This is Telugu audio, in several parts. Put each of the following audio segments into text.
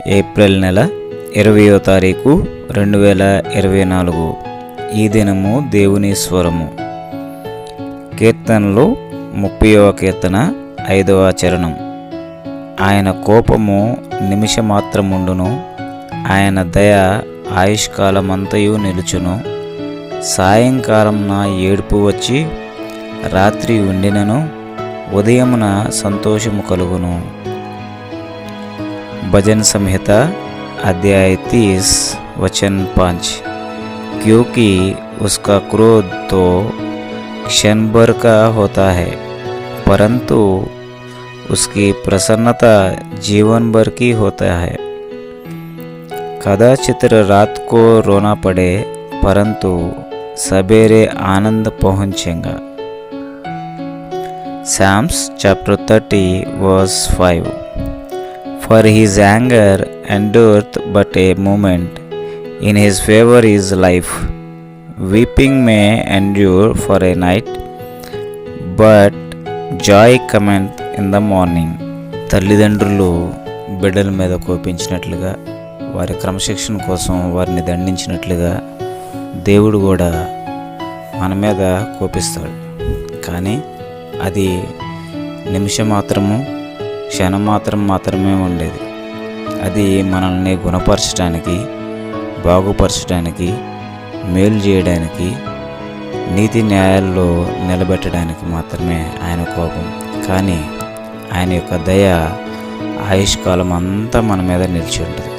ఏప్రిల్ నెల 20వ తారీఖు 2024. ఈ దినము దేవుని స్వరము. కీర్తనలు 30వ కీర్తన 5వ చరణం. ఆయన కోపము నిమిషమాత్రముండును, ఆయన దయ ఆయుష్కాలమంతయు నిలుచును. సాయంకాలం నా ఏడుపు వచ్చి రాత్రి ఉండినను, ఉదయమున సంతోషము కలుగును. भजन संहिता अध्याय 30 वचन 5. क्योंकि उसका क्रोध तो क्षण भर का होता है, परंतु उसकी प्रसन्नता जीवन भर की होता है. कदाचित रात को रोना पड़े, परंतु सवेरे आनंद पहुँचेगा. Psalms chapter 30 verse 5. For his anger endureth but a moment, in his favor is life. Weeping may endure for a night, but joy cometh in the morning. తల్లిదండ్రులు బిడ్డల మీద కోపించినట్లుగా, వారి క్రమశిక్షణ కోసం వారిని దండించినట్లుగా దేవుడు కూడా మన మీద కోపిస్తాడు. కానీ అది నిమిషం మాత్రము, క్షణం మాత్రమే ఉండేది. అది మనల్ని గుణపరచడానికి, బాగుపరచడానికి, మేలు చేయడానికి, నీతి న్యాయాల్లో నిలబెట్టడానికి మాత్రమే ఆయన కోపం. కానీ ఆయన యొక్క దయ ఆయుష్కాలం అంతా మన మీద నిలిచి ఉంటుంది.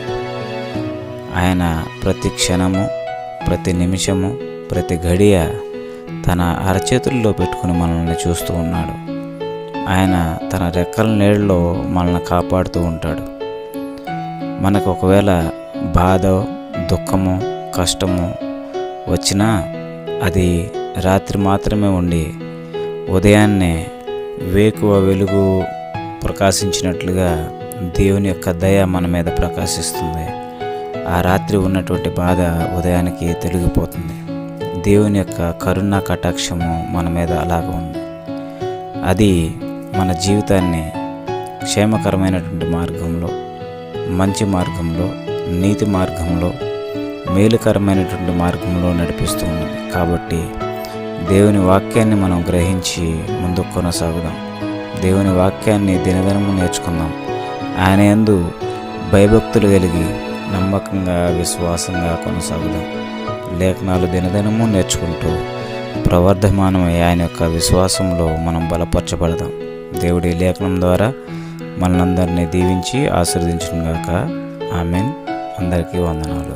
ఆయన ప్రతి క్షణము, ప్రతి నిమిషము, ప్రతి గడియ తన అరచేతుల్లో పెట్టుకుని మనల్ని చూస్తూ ఉన్నాడు. ఆయన తన రెక్కల నీళ్ళలో మనల్ని కాపాడుతూ ఉంటాడు. మనకు ఒకవేళ బాధ, దుఃఖము, కష్టము వచ్చినా అది రాత్రి మాత్రమే ఉండి ఉదయాన్నే వేకువ వెలుగు ప్రకాశించినట్లుగా దేవుని యొక్క దయ మన మీద ప్రకాశిస్తుంది. ఆ రాత్రి ఉన్నటువంటి బాధ ఉదయానికి తొలగిపోతుంది. దేవుని యొక్క కరుణ కటాక్షము మన మీద అలాగ ఉంది. అది మన జీవితాన్ని క్షేమకరమైనటువంటి మార్గంలో, మంచి మార్గంలో, నీతి మార్గంలో, మేలుకరమైనటువంటి మార్గంలో నడిపిస్తూ ఉన్నది. కాబట్టి దేవుని వాక్యాన్ని మనం గ్రహించి ముందుకు కొనసాగుదాం. దేవుని వాక్యాన్ని దినదినము నేర్చుకుందాం. ఆయన యందు భయభక్తులు కలిగి నమ్మకంగా, విశ్వాసంగా కొనసాగుదాం. లేఖనాలు దినదినము నేర్చుకుంటూ ప్రవర్ధమానమై ఆయన యొక్క విశ్వాసంలో మనం బలపరచబడదాం. దేవుడి లేఖనం ద్వారా మనందరినీ దీవించి ఆశీర్వదించును గాక. ఆమేన్. అందరికీ వందనాలు.